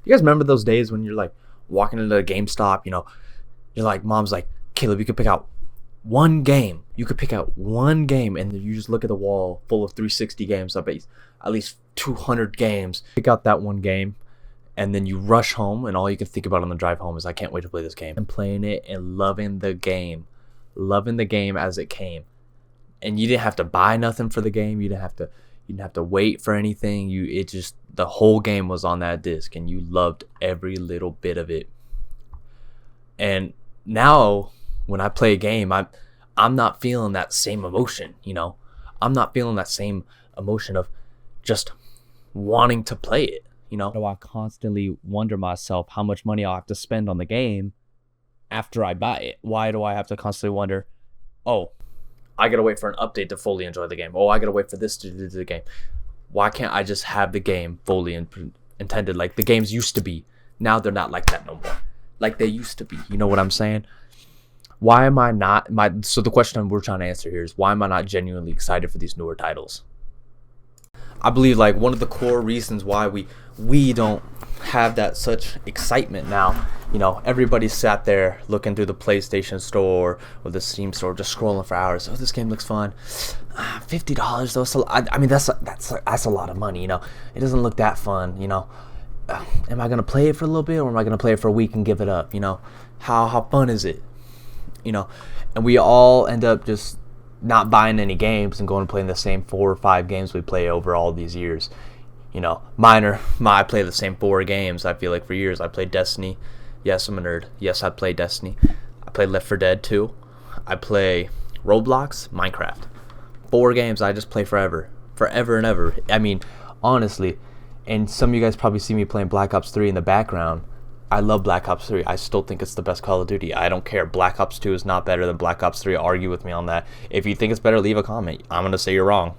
You guys remember those days when you're like walking into a GameStop, you're like, mom's like, Caleb, you could pick out one game. You could pick out one game, and then you just look at the wall full of 360 games. I bet at least 200 games. Pick out that one game, and then you rush home, and all you can think about on the drive home is, I can't wait to play this game. And playing it and loving the game as it came. And you didn't have to buy nothing for the game. You didn't have to wait for anything. The whole game was on that disc, and you loved every little bit of it. And now when I play a game, I'm not feeling that same emotion, I'm not feeling that same emotion of just wanting to play it, So I constantly wonder myself how much money I'll have to spend on the game after I buy it. Why do I have to constantly wonder, oh, I gotta wait for an update to fully enjoy the game. Oh, I gotta wait for this to do the game. Why can't I just have the game fully intended like the games used to be? Now they're not like that no more. Like they used to be. You know what I'm saying? Why am I not? So the question we're trying to answer here is, why am I not genuinely excited for these newer titles? I believe like one of the core reasons why we don't have that such excitement now. Everybody sat there looking through the PlayStation Store or the Steam Store, just scrolling for hours. Oh, this game looks fun. $50 though. So I mean, that's a lot of money. It doesn't look that fun. Am I gonna play it for a little bit, or am I gonna play it for a week and give it up? How fun is it? And we all end up just not buying any games and going and playing the same 4 or 5 games we play over all these years. I play the same 4 games, I feel like, for years. I played Destiny. Yes, I'm a nerd. Yes, I play Destiny. I play Left 4 Dead 2. I play Roblox, Minecraft. 4 games I just play forever and ever. I mean, honestly, and some of you guys probably see me playing Black Ops 3 in the background. I love Black Ops 3. I still think it's the best Call of Duty. I don't care. Black Ops 2 is not better than Black Ops 3. Argue with me on that. If you think it's better, leave a comment. I'm going to say you're wrong.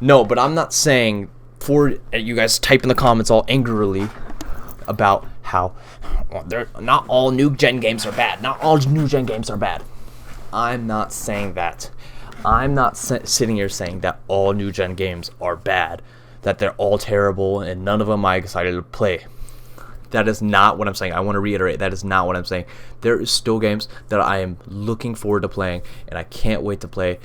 No, but I'm not saying for you guys type in the comments all angrily about how they're not all new gen games are bad. Not all new gen games are bad. I'm not saying that. I'm not sitting here saying that all new gen games are bad, that they're all terrible and none of them I'm excited to play. That is not what I'm saying. I want to reiterate, that is not what I'm saying. There is still games that I am looking forward to playing and I can't wait to play.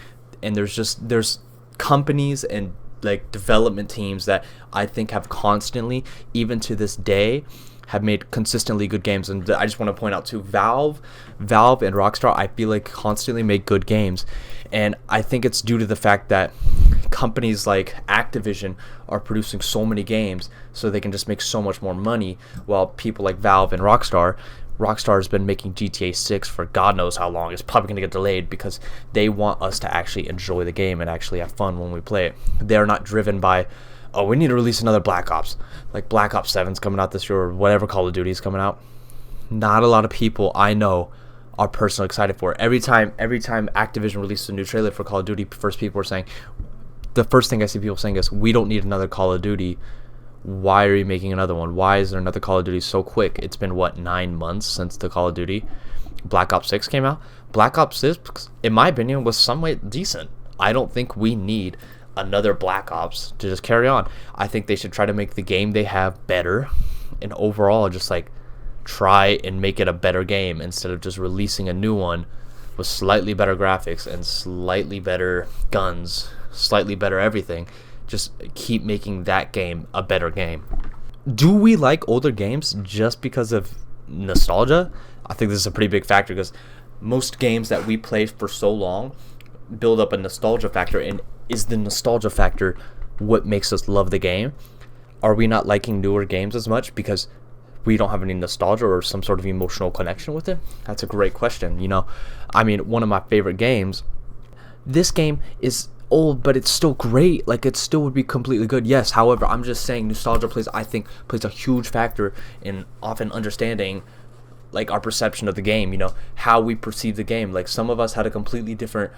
And there's companies and like development teams that I think have constantly, even to this day, have made consistently good games. And I just want to point out too, Valve and Rockstar, I feel like constantly make good games. And I think it's due to the fact that companies like Activision are producing so many games so they can just make so much more money, while people like Valve and Rockstar has been making GTA 6 for God knows how long. It's probably going to get delayed because they want us to actually enjoy the game and actually have fun when we play it. They're not driven by, oh, we need to release another Black Ops. Like Black Ops 7's coming out this year, or whatever Call of Duty is coming out. Not a lot of people I know are personally excited for it. Every time Activision releases a new trailer for Call of Duty, the first thing I see people saying is, we don't need another Call of Duty. Why are you making another one? Why is there another Call of Duty so quick? It's been, 9 months since the Call of Duty Black Ops 6 came out. Black Ops 6, in my opinion, was somewhat decent. I don't think we need another Black Ops to just carry on. I think they should try to make the game they have better, and overall just like try and make it a better game instead of just releasing a new one with slightly better graphics and slightly better guns, slightly better everything. Just keep making that game a better game. Do we like older games just because of nostalgia? I think this is a pretty big factor, because most games that we play for so long build up a nostalgia factor. And is the nostalgia factor what makes us love the game? Are we not liking newer games as much because we don't have any nostalgia or some sort of emotional connection with it? That's a great question. I mean, one of my favorite games, this game is old, but it's still great. Like, it still would be completely good. Yes, however, I'm just saying nostalgia plays a huge factor in often understanding like our perception of the game, how we perceive the game. Like, some of us had a completely different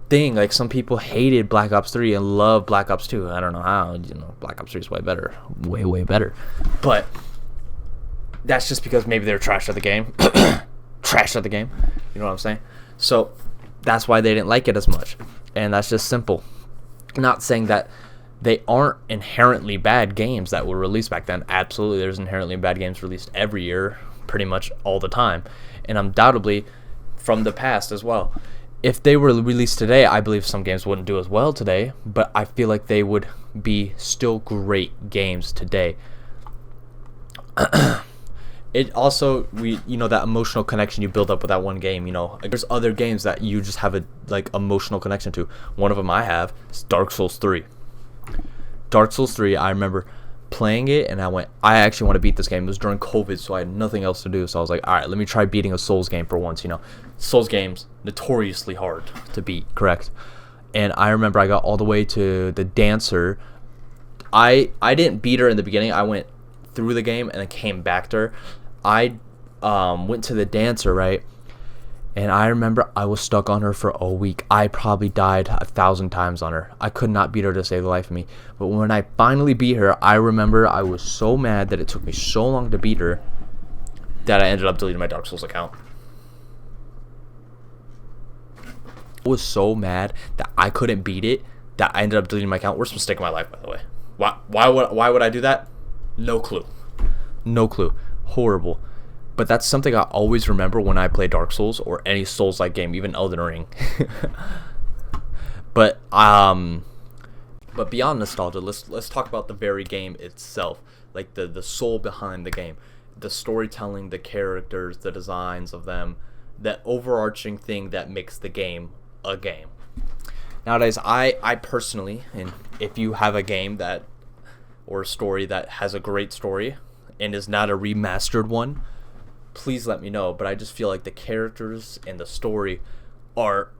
thing. Like, some people hated Black Ops 3 and love Black Ops 2. I don't know how. Black Ops 3 is way better, way better. But that's just because maybe they're trash at the game. You know what I'm saying? So that's why they didn't like it as much. And that's just simple. Not saying that they aren't inherently bad games that were released back then. Absolutely, there's inherently bad games released every year, pretty much all the time, and undoubtedly from the past as well. If they were released today, I believe some games wouldn't do as well today, but I feel like they would be still great games today. It also, that emotional connection you build up with that one game, like there's other games that you just have a like emotional connection to. One of them I have is Dark Souls 3. Dark Souls 3, I remember playing it and I actually want to beat this game. It was during COVID, so I had nothing else to do, so I was like, all right, let me try beating a Souls game for once. Souls games notoriously hard to beat, correct? And I remember I got all the way to the dancer. I didn't beat her in the beginning. I went through the game and then came back to her. I went to the dancer, right? And I remember I was stuck on her for a week. I probably died 1,000 times on her. I could not beat her to save the life of me. But when I finally beat her, I remember I was so mad that it took me so long to beat her that I ended up deleting my Dark Souls account. I was so mad that I couldn't beat it that I ended up deleting my account. Worst mistake of my life, by the way. Why would I do that? No clue. Horrible. But that's something I always remember when I play Dark Souls or any Souls-like game, even Elden Ring. But beyond nostalgia, let's talk about the very game itself, like the soul behind the game, the storytelling, the characters, the designs of them, that overarching thing that makes the game a game. Nowadays, I personally, and if you have a game that or a story that has a great story and is not a remastered one, please let me know. But I just feel like the characters and the story are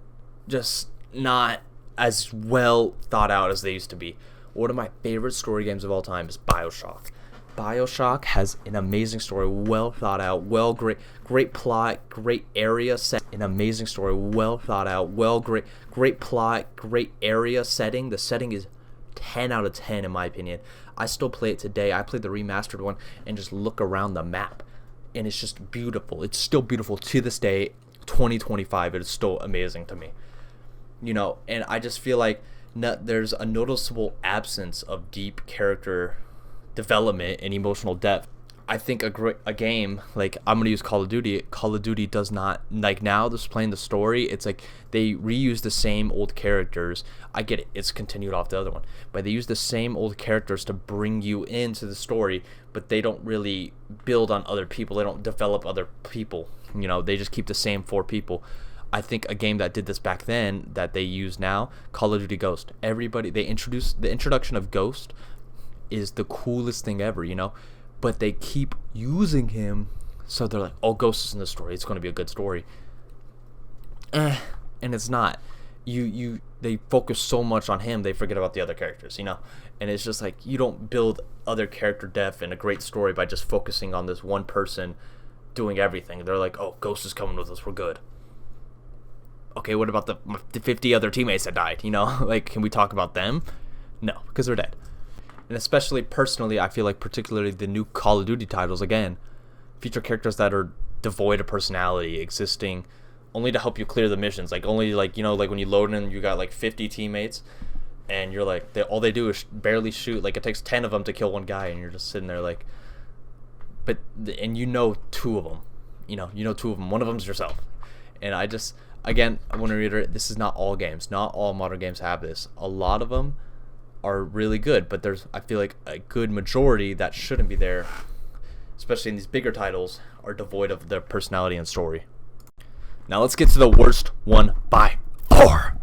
just not as well thought out as they used to be. One of my favorite story games of all time is BioShock. BioShock has an amazing story, well thought out, great plot, great area set, an amazing story, well thought out, great plot, great area setting. The setting is 10 out of 10 in my opinion. I still play it today. I played the remastered one and just look around the map, and it's just beautiful. It's still beautiful to this day, 2025. It is still amazing to me. And I just feel like there's a noticeable absence of deep character development and emotional depth. I think a game like, I'm gonna use Call of Duty. Call of Duty does not, like, now just playing the story, it's like they reuse the same old characters. I get it, it's continued off the other one, but they use the same old characters to bring you into the story, but they don't really build on other people. They don't develop other people. They just keep the same 4 people. I think a game that did this back then that they use now, Call of Duty Ghost. They introduced the introduction of Ghost is the coolest thing ever, but they keep using him, so they're like, oh, Ghost is in the story, it's going to be a good story. And it's not. They focus so much on him, they forget about the other characters, and it's just like, you don't build other character depth and a great story by just focusing on this one person doing everything. They're like, oh, Ghost is coming with us, we're good. Okay, what about the 50 other teammates that died, like, can we talk about them? No, because they're dead. And especially personally, I feel like particularly the new Call of Duty titles, again, feature characters that are devoid of personality, existing only to help you clear the missions. Like, only, like, like when you load in, you got like 50 teammates, and you're like, all they do is barely shoot. Like, it takes 10 of them to kill one guy, and you're just sitting there like, and 2 of them. 2 of them. One of them's yourself. And I want to reiterate, this is not all games. Not all modern games have this. A lot of them are really good, but I feel like a good majority that shouldn't be there, especially in these bigger titles, are devoid of their personality and story. Now let's get to the worst one by far.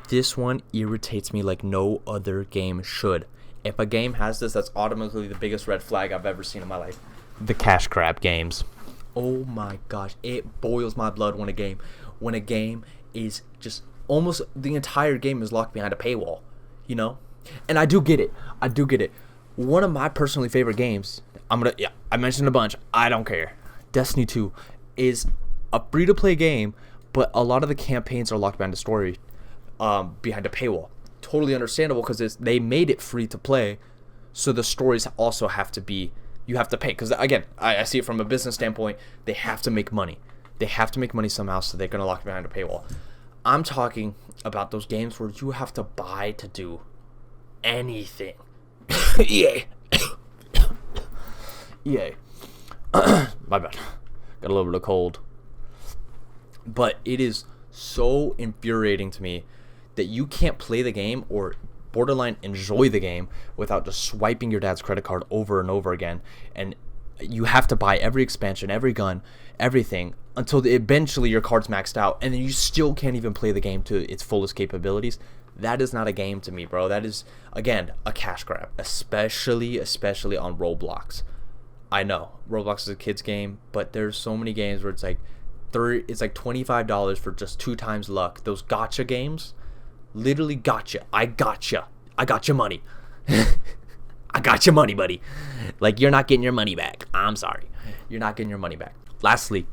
This one irritates me like no other game should. If a game has this, that's automatically the biggest red flag I've ever seen in my life. The cash grab games. Oh my gosh, it boils my blood when a game is just almost the entire game is locked behind a paywall, And I do get it. One of my personally favorite games, I mentioned a bunch, I don't care. Destiny 2 is a free-to-play game, but a lot of the campaigns are locked behind a story, behind a paywall. Totally understandable, because they made it free to play, so the stories also have to be, you have to pay. Because again, I see it from a business standpoint, they have to make money. They have to make money somehow, so they're gonna lock you behind a paywall. I'm talking about those games where you have to buy to do anything. EA. EA. My bad. Got a little bit of cold. But it is so infuriating to me that you can't play the game or borderline enjoy the game without just swiping your dad's credit card over and over again. And you have to buy every expansion, every gun, everything until eventually your card's maxed out, and then you still can't even play the game to its fullest capabilities. That is not a game to me, bro. That is, again, a cash grab, especially on Roblox. I know Roblox is a kid's game, but there's so many games where it's like $25 for just 2 times luck. Those gotcha games, literally gotcha. I got your money. I got your money, buddy. Like, you're not getting your money back. I'm sorry, you're not getting your money back. Lastly,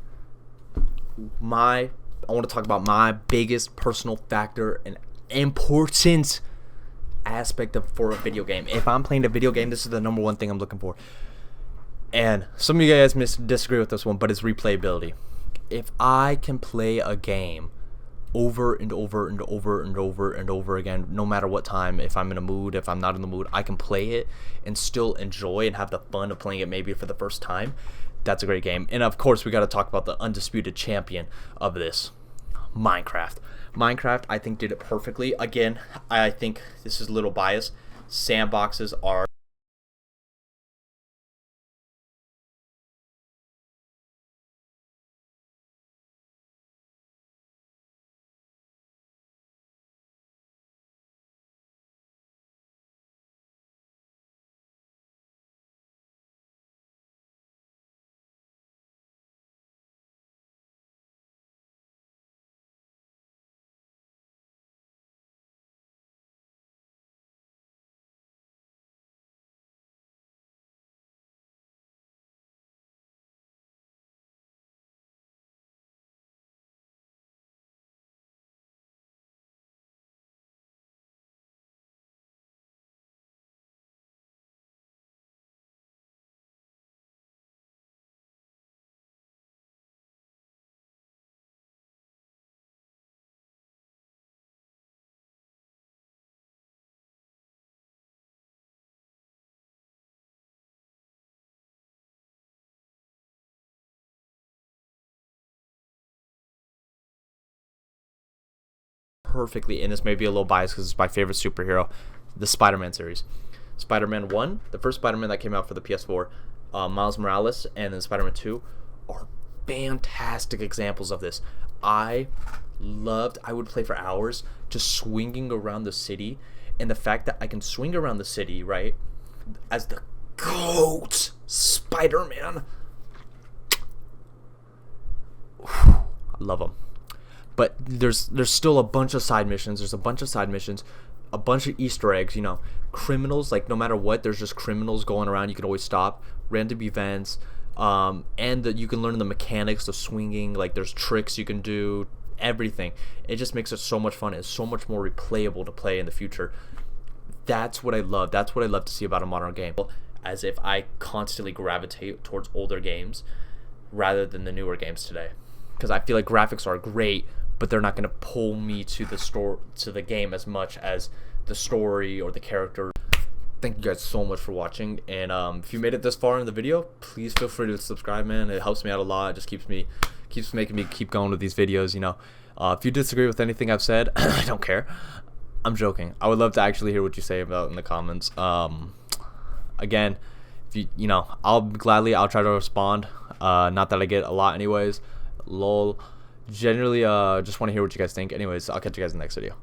I want to talk about my biggest personal factor and important aspect for a video game. If I'm playing a video game, this is the number one thing I'm looking for. And some of you guys disagree with this one, but it's replayability. If I can play a game over and over and over and over and over again, no matter what time, if I'm in a mood, if I'm not in the mood, I can play it and still enjoy and have the fun of playing it maybe for the first time. That's a great game. And of course, we got to talk about the undisputed champion of this, Minecraft. Minecraft, I think, did it perfectly. Again, I think this is a little biased. Sandboxes are perfectly, and this may be a little biased because it's my favorite superhero, the Spider-Man series. Spider-Man 1, the first Spider-Man that came out for the PS4, Miles Morales, and then Spider-Man 2 are fantastic examples of this. I would play for hours just swinging around the city, and the fact that I can swing around the city, right, as the GOAT Spider-Man. I love him. But there's still a bunch of side missions. There's a bunch of Easter eggs, you know. Criminals, like, no matter what, there's just criminals going around. You can always stop. Random events. And you can learn the mechanics of swinging. Like, there's tricks you can do. Everything. It just makes it so much fun. It's so much more replayable to play in the future. That's what I love. That's what I love to see about a modern game. As if I constantly gravitate towards older games rather than the newer games today. Because I feel like graphics are great, but they're not going to pull me to the game as much as the story or the character. Thank you guys so much for watching, and if you made it this far in the video, please feel free to subscribe, man. It helps me out a lot. It just keeps making me keep going with these videos, you know. If you disagree with anything I've said, I don't care. I'm joking. I would love to actually hear what you say about in the comments. Again, if you know, I'll try to respond. Not that I get a lot anyways. Lol. Generally, just want to hear what you guys think. Anyways, I'll catch you guys in the next video.